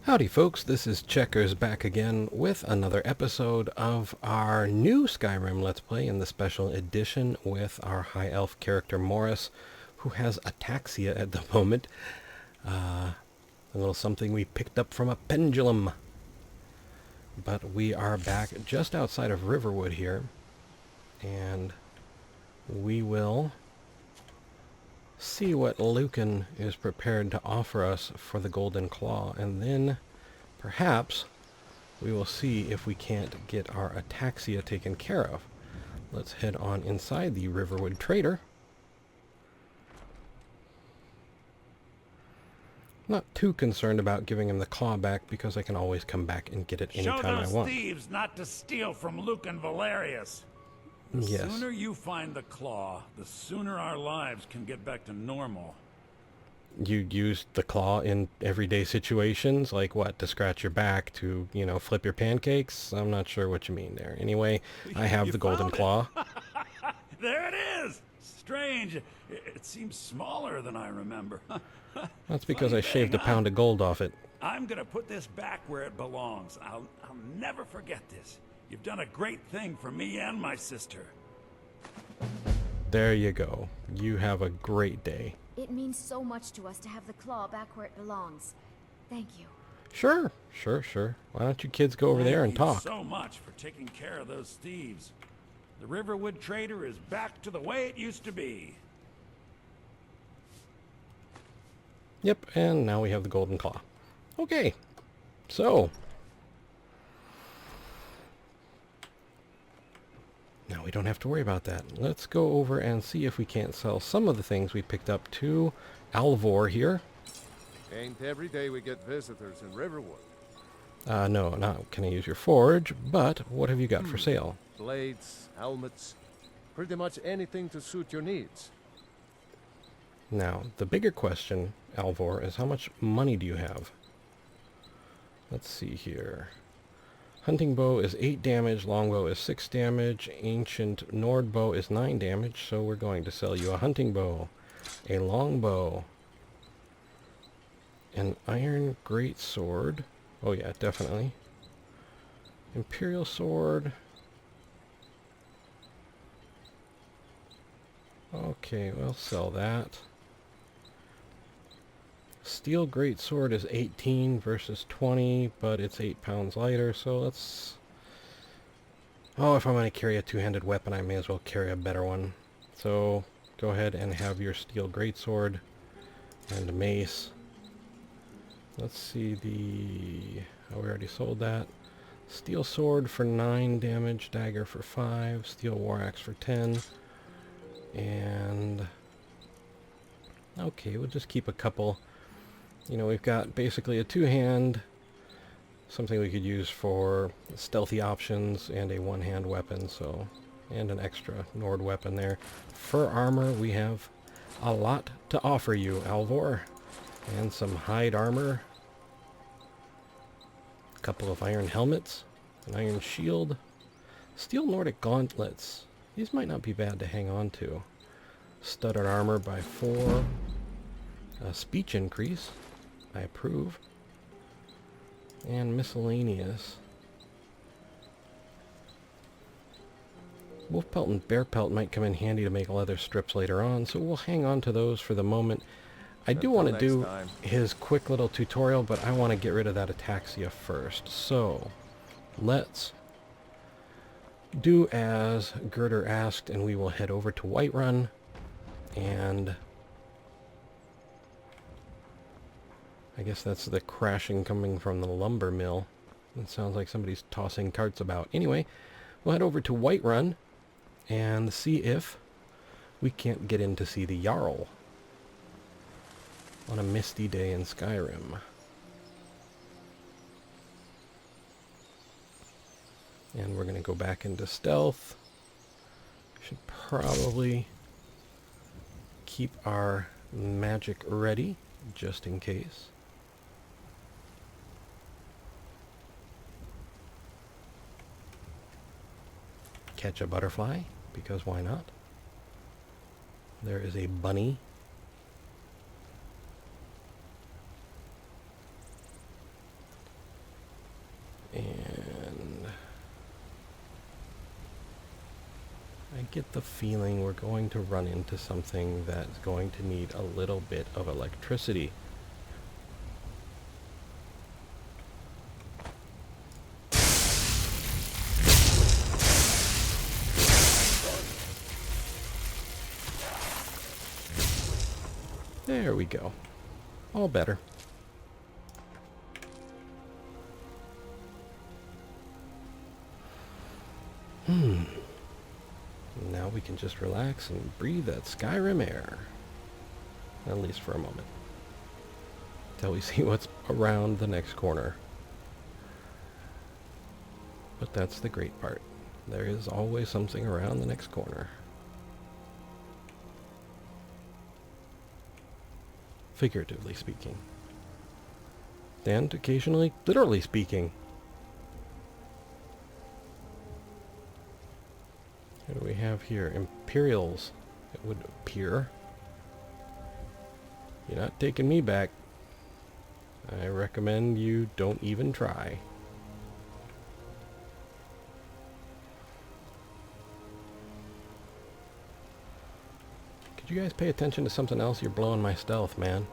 Howdy folks, this is Checkers back again with another episode of our new Skyrim Let's Play in the special edition with our High Elf character Morous, who has ataxia at the moment. A little something we picked up from a pendulum. But we are back just outside of Riverwood here, and we will see what Lucan is prepared to offer us for the Golden Claw, and then perhaps we will see if we can't get our ataxia taken care of. Let's head on inside the Riverwood Trader. Not too concerned about giving him the claw back because I can always come back and get it anytime I want. Show those thieves not to steal from Lucan Valerius. The sooner you find the claw, the sooner our lives can get back to normal. You used the claw in everyday situations, like what, to scratch your back, to, you know, flip your pancakes? I'm not sure what you mean there. Anyway, I have the golden claw. There it is! Strange. It seems smaller than I remember. That's because I shaved a pound of gold off it. I'm gonna put this back where it belongs. I'll never forget this. You've done a great thing for me and my sister. There you go. You have a great day. It means so much to us to have the claw back where it belongs. Thank you. Sure. Why don't you kids go over there and talk? Thank you so much for taking care of those thieves. The Riverwood Trader is back to the way it used to be. Yep, and now we have the golden claw. Okay, so now we don't have to worry about that. Let's go over and see if we can't sell some of the things we picked up to Alvor here. Ain't every day we get visitors in Riverwood. No, not can I use your forge, but what have you got for sale? Blades, helmets, pretty much anything to suit your needs. Now, the bigger question, Alvor, is how much money do you have? Let's see here. Hunting bow is 8 damage, longbow is 6 damage, ancient Nord bow is 9 damage, so we're going to sell you a hunting bow, a longbow, an iron great sword. Oh yeah, definitely. Imperial sword. Okay, we'll sell that. Steel greatsword is 18 versus 20, but it's 8 pounds lighter, so let's... Oh, if I'm going to carry a two-handed weapon, I may as well carry a better one. So, go ahead and have your steel greatsword and a mace. Let's see the... Oh, we already sold that. Steel sword for 9 damage, dagger for 5, steel war axe for 10, and... Okay, we'll just keep a couple. You know, we've got basically a two-hand, something we could use for stealthy options, and a one-hand weapon, so, and an extra Nord weapon there. For armor, we have a lot to offer you, Alvor, and some hide armor, a couple of iron helmets, an iron shield, steel Nordic gauntlets. These might not be bad to hang on to. Studded armor by 4, speech increase. I approve. And miscellaneous. Wolf pelt and bear pelt might come in handy to make leather strips later on, so we'll hang on to those for the moment. I do want to do his quick little tutorial, but I want to get rid of that ataxia first. So, let's do as Girder asked, and we will head over to Whiterun, and... I guess that's the crashing coming from the lumber mill. It sounds like somebody's tossing carts about. Anyway, we'll head over to Whiterun and see if we can't get in to see the Jarl on a misty day in Skyrim. And we're going to go back into stealth. Should probably keep our magic ready just in case. Catch a butterfly, because why not? There is a bunny. get the feeling we're going to run into something that's going to need a little bit of electricity. There we go. All better. Now we can just relax and breathe that Skyrim air. At least for a moment. Till we see what's around the next corner. But that's the great part. There is always something around the next corner. Figuratively speaking. And occasionally, literally speaking. What do we have here? Imperials, it would appear. You're not taking me back. I recommend you don't even try. Could you guys pay attention to something else? You're blowing my stealth, man.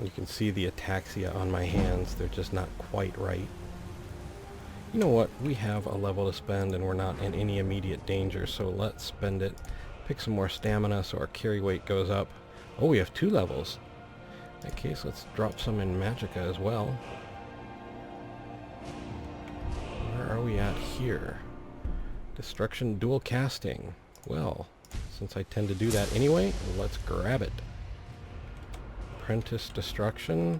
You can see the ataxia on my hands. They're just not quite right. You know what? We have a level to spend and we're not in any immediate danger, so let's spend it. Pick some more stamina so our carry weight goes up. Oh, we have 2 levels. In that case, let's drop some in Magicka as well. Where are we at here? Destruction dual casting. Well, since I tend to do that anyway, let's grab it. Apprentice destruction.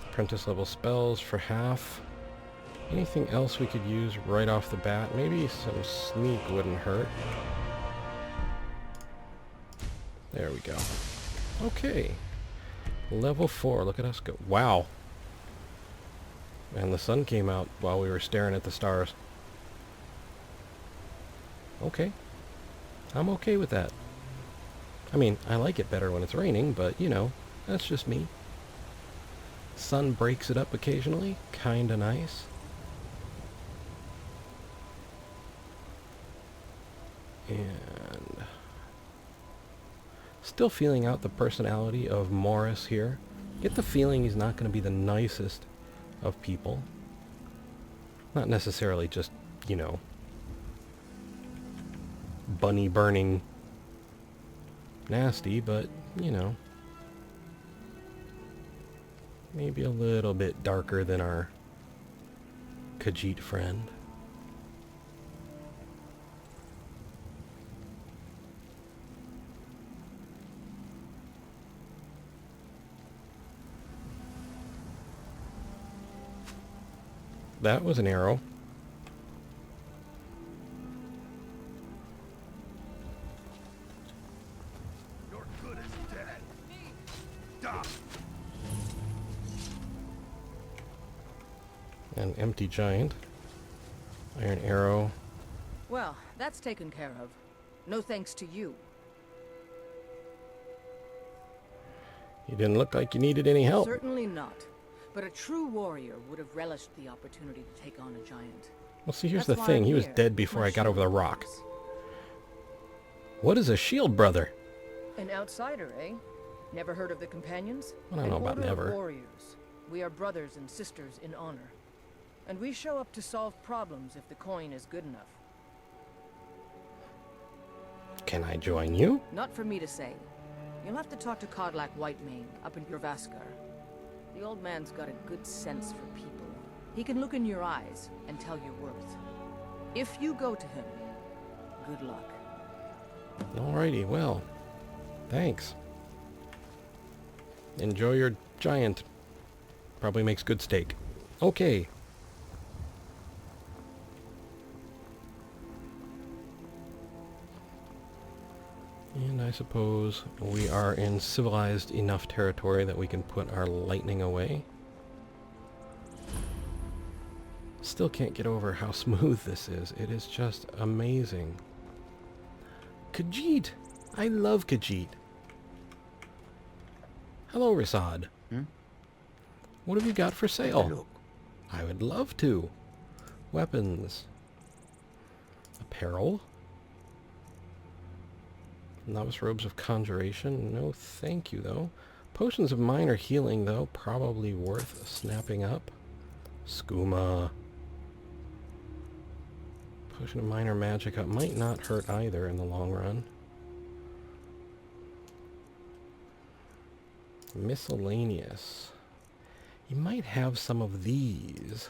Apprentice level spells for half. Anything else we could use right off the bat? Maybe some sneak wouldn't hurt. There we go. Okay. Level 4. Look at us go. Wow. And the sun came out while we were staring at the stars. Okay. I'm okay with that. I mean, I like it better when it's raining, but, you know, that's just me. Sun breaks it up occasionally. Kinda nice. And still feeling out the personality of Morous here. Get the feeling he's not going to be the nicest of people. Not necessarily just, you know, bunny burning nasty, but, you know, maybe a little bit darker than our Khajiit friend. That was an arrow. You're good as dead. Stop. An empty giant. Iron arrow. Well, that's taken care of. No thanks to you. You didn't look like you needed any help. Certainly not. But a true warrior would have relished the opportunity to take on a giant. Well, see, here's That's the why thing. I'm He was here. dead before My I got over the shield rock. brothers. What is a shield brother? An outsider, eh? Never heard of the companions? I don't know An about order of never. warriors. We are brothers and sisters in honor. And we show up to solve problems if the coin is good enough. Can I join you? Not for me to say. You'll have to talk to Kodlak Whitemane up in Gurvaskar. The old man's got a good sense for people. He can look in your eyes and tell your worth. If you go to him, good luck. Alrighty, well, thanks. Enjoy your giant. Probably makes good steak. Okay. And I suppose we are in civilized enough territory that we can put our lightning away. Still can't get over how smooth this is. It is just amazing. Khajiit! I love Khajiit. Hello, Resad. What have you got for Take a sale? look. I would love to. Weapons. Apparel. Novice robes of conjuration. No thank you, though. Potions of minor healing, though. Probably worth snapping up. Skooma. Potion of minor magicka might not hurt either in the long run. Miscellaneous. You might have some of these.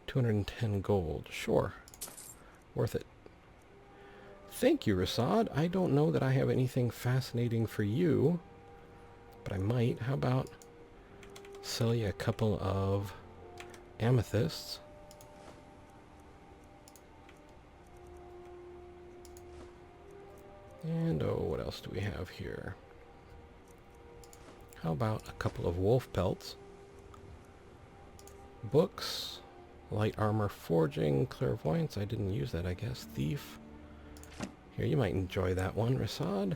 210 gold. Sure. Worth it. Thank you, Resad. I don't know that I have anything fascinating for you, but I might. How about sell you a couple of amethysts? And, oh, what else do we have here? How about a couple of wolf pelts? Books, light armor forging, clairvoyance. I didn't use that, I guess. Thief. Here, you might enjoy that one, Resad.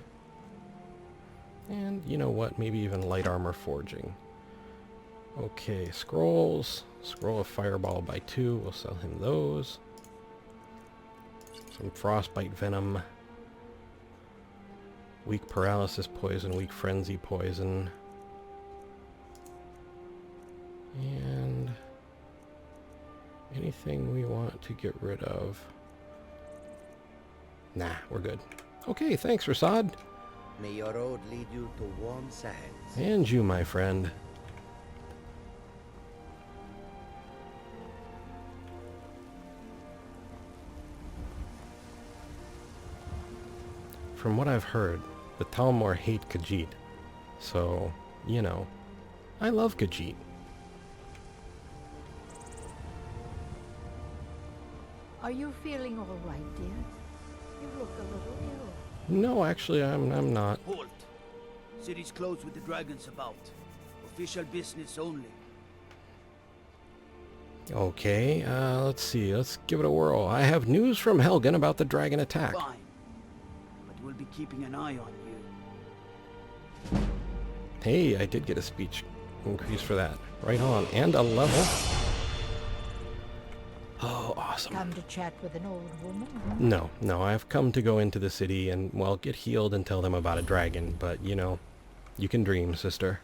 And, you know what? Maybe even light armor forging. Okay, scrolls. Scroll of fireball by 2. We'll sell him those. Some frostbite venom. Weak paralysis poison, weak frenzy poison. And anything we want to get rid of? Nah, we're good. Okay, thanks, Resad. May your road lead you to warm sands. And you, my friend. From what I've heard, the Talmor hate Khajiit. So, you know, I love Khajiit. Are you feeling all right, dear? You look a little ill. No, actually, I'm not. Halt! City's closed with the dragons about. Official business only. Okay, let's see. Let's give it a whirl. I have news from Helgen about the dragon attack. Fine. But we'll be keeping an eye on you. Hey, I did get a speech increase for that. Right on. And a level. Oh, awesome. Come to chat with an old woman? No, I've come to go into the city and, well, get healed and tell them about a dragon. But, you know, you can dream, sister.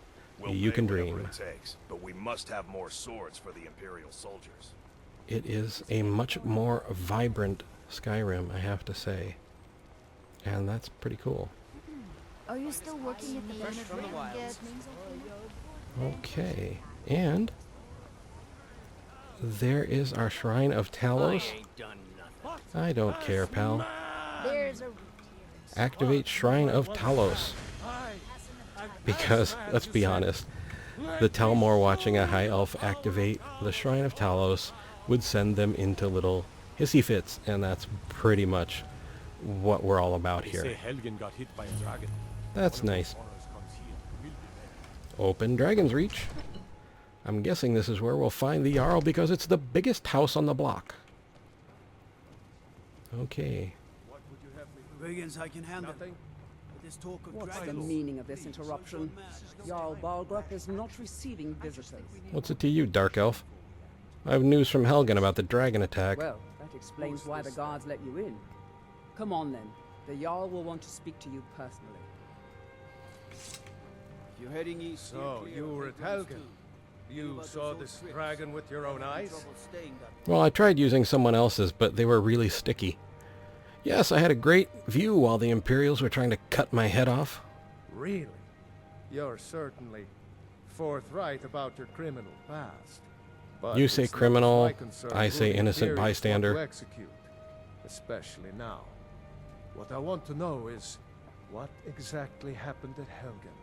You can dream. It takes, but we must have more swords for the Imperial soldiers. It is a much more vibrant Skyrim, I have to say. And that's pretty cool. Are you still working at the Fresh from the wilds. Okay, and there is our Shrine of Talos. I don't care, pal. There's a Activate Shrine of Talos. Because, let's be honest, the Talmor watching a High Elf activate the Shrine of Talos would send them into little hissy fits, and that's pretty much what we're all about here. Helgen got hit by a dragon. That's nice. Open Dragon's Reach. I'm guessing this is where we'll find the Jarl because it's the biggest house on the block. Okay. Brigands I can handle. This talk of What's the dragons. meaning of this interruption? Jarl Balgrup is not receiving visitors. What's it to you, Dark Elf? I have news from Helgen about the dragon attack. Well, that explains why the guards let you in. Come on then. The Jarl will want to speak to you personally. You're heading east. So, you were at Helgen. You saw this dragon with your own eyes? Well, I tried using someone else's, but they were really sticky. Yes, I had a great view while the Imperials were trying to cut my head off. Really? You're certainly forthright about your criminal past. But You say it's not criminal, my concern I who say the innocent Imperials want bystander. to execute, especially now. What I want to know is, what exactly happened at Helgen?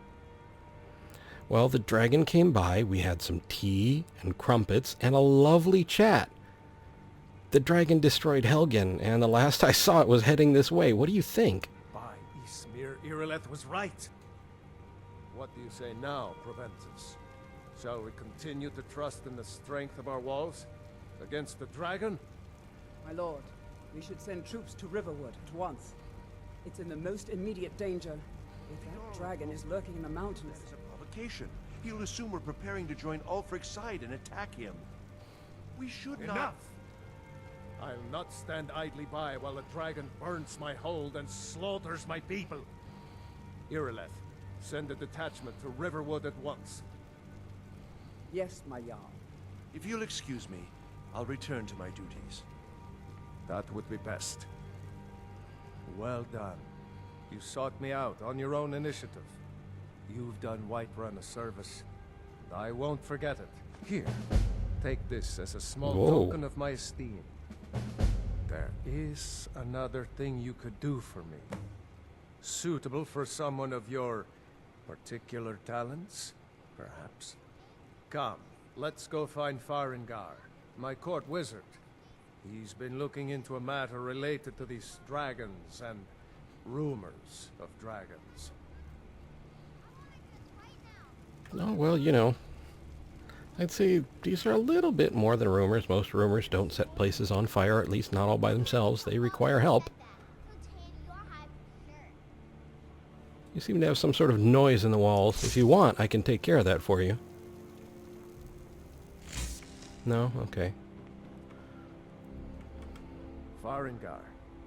Well, the dragon came by, we had some tea and crumpets and a lovely chat. The dragon destroyed Helgen, and the last I saw it was heading this way. What do you think? By Ysmir, Irileth was right. What do you say now, Proventus? Shall we continue to trust in the strength of our walls against the dragon? My lord, we should send troops to Riverwood at once. It's in the most immediate danger. If that dragon is lurking in the mountains. Provocation. He'll assume we're preparing to join Ulfric's side and attack him. We should not... Enough! I'll not stand idly by while the dragon burns my hold and slaughters my people. Irileth, send a detachment to Riverwood at once. Yes, my Jarl. If you'll excuse me, I'll return to my duties. That would be best. Well done. You sought me out on your own initiative. You've done Whiterun a service, and I won't forget it. Here, take this as a small token of my esteem. There is another thing you could do for me. Suitable for someone of your particular talents, perhaps. Come, let's go find Farengar, my court wizard. He's been looking into a matter related to these dragons and rumors of dragons. Oh, well, you know, I'd say these are a little bit more than rumors. Most rumors don't set places on fire, at least not all by themselves. They require help. You seem to have some sort of noise in the walls. If you want, I can take care of that for you. No? Okay. Farengar,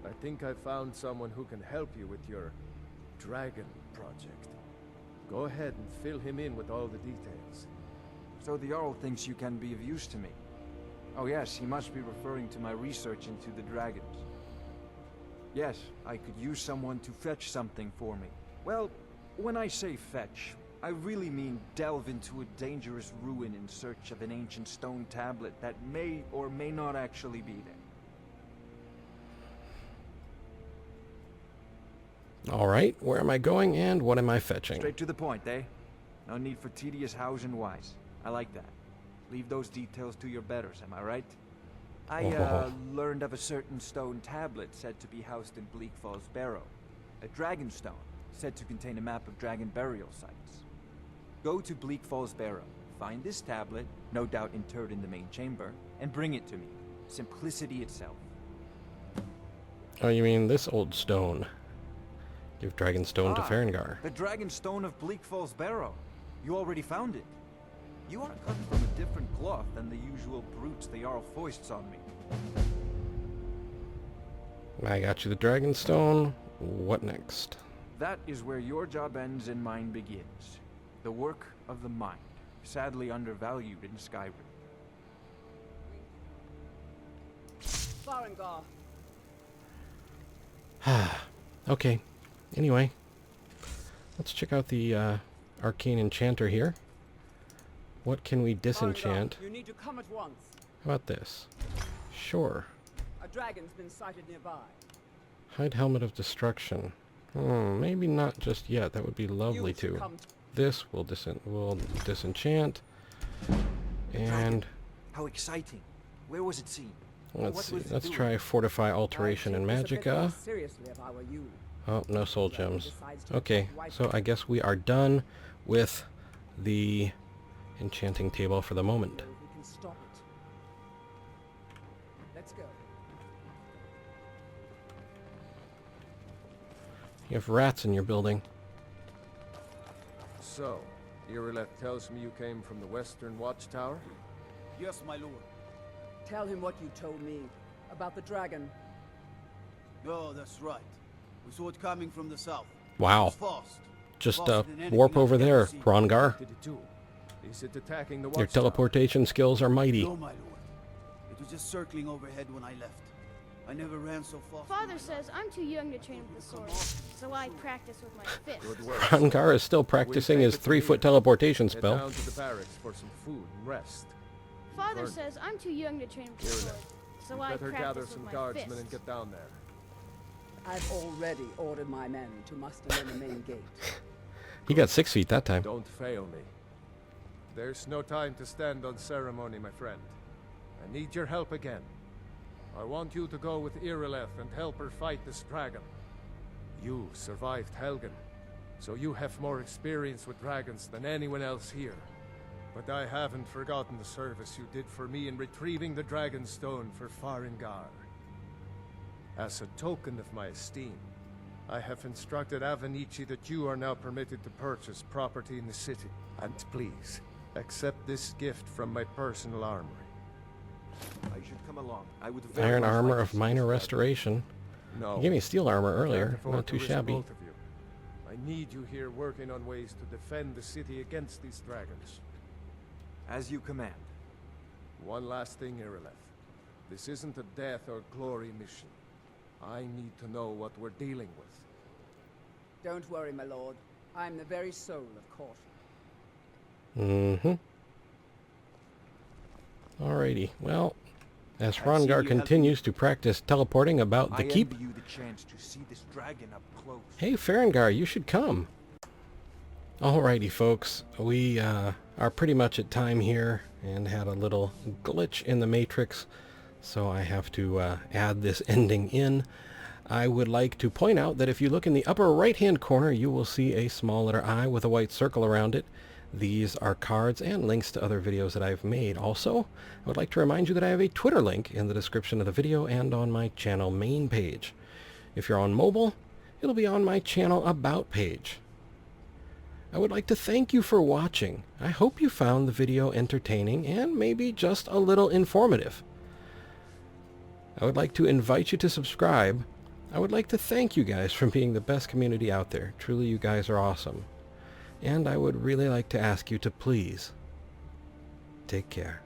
I think I found someone who can help you with your dragon project. Go ahead and fill him in with all the details. So the Jarl thinks you can be of use to me. Oh yes, he must be referring to my research into the dragons. Yes, I could use someone to fetch something for me. Well, when I say fetch, I really mean delve into a dangerous ruin in search of an ancient stone tablet that may or may not actually be there. Alright, where am I going and what am I fetching? Straight to the point, eh? No need for tedious hows and whys. I like that. Leave those details to your betters, am I right? I learned of a certain stone tablet said to be housed in Bleak Falls Barrow. A Dragonstone, said to contain a map of dragon burial sites. Go to Bleak Falls Barrow, find this tablet, no doubt interred in the main chamber, and bring it to me. Simplicity itself. Oh, you mean this old stone? Give Dragonstone to Farengar. The Dragonstone of Bleak Falls Barrow. You already found it. You are cut from a different cloth than the usual brutes the Jarl foists on me. I got you the Dragonstone. What next? That is where your job ends and mine begins. The work of the mind, sadly undervalued in Skyrim. Farengar. Okay. Anyway, let's check out the arcane enchanter here. What can we disenchant? You need to come at once. How about this? Sure. A dragon's been sighted nearby. Hide Helmet of Destruction. Maybe not just yet. That would be lovely too. This will disenchant. And how exciting! Where was it seen? Let's see. Let's try Fortify Alteration and Magicka. Seriously, if I were you. Oh, no soul gems. Okay, so I guess we are done with the enchanting table for the moment. We can stop it. Let's go. You have rats in your building. So, Irileth tells me you came from the Western Watchtower? Yes, my lord. Tell him what you told me about the dragon. Oh, that's right. We saw it coming from the south. Wow. Just warp over there, Rongar. Is it attacking the Your teleportation skills are mighty. No, my lord. It was just circling overhead when I left. I never ran so fast. Father says I'm too young to train with the sword, so I practice with my fists. Rongar is still practicing his 3-foot teleportation spell. Head down to the barracks for some food and rest. Father says I'm too young to train with the sword, so I better gather practice some with my guardsmen fists. and get down there. I've already ordered my men to muster in the main gate. He got 6 feet that time. Don't fail me. There's no time to stand on ceremony, my friend. I need your help again. I want you to go with Irileth and help her fight this dragon. You survived Helgen, so you have more experience with dragons than anyone else here. But I haven't forgotten the service you did for me in retrieving the Dragonstone for Farengar. As a token of my esteem, I have instructed Avenici that you are now permitted to purchase property in the city. And please, accept this gift from my personal armory. I should come along. I would Iron armor of minor restoration. No. You gave me steel armor earlier. Not too shabby. Both of you. I need you here working on ways to defend the city against these dragons. As you command. One last thing, Irileth. This isn't a death or glory mission. I need to know what we're dealing with. Don't worry, my lord. I'm the very soul of caution. Alrighty. Well, as Hrongar continues to practice teleporting about the keep. You the chance to see this dragon up close. Hey, Farengar, you should come. Alrighty, folks. We are pretty much at time here and had a little glitch in the Matrix, so I have to add this ending in. I would like to point out that if you look in the upper right-hand corner, you will see a small letter I with a white circle around it. These are cards and links to other videos that I've made. Also, I would like to remind you that I have a Twitter link in the description of the video and on my channel main page. If you're on mobile, it'll be on my channel About page. I would like to thank you for watching. I hope you found the video entertaining and maybe just a little informative. I would like to invite you to subscribe. I would like to thank you guys for being the best community out there. Truly, you guys are awesome. And I would really like to ask you to please take care.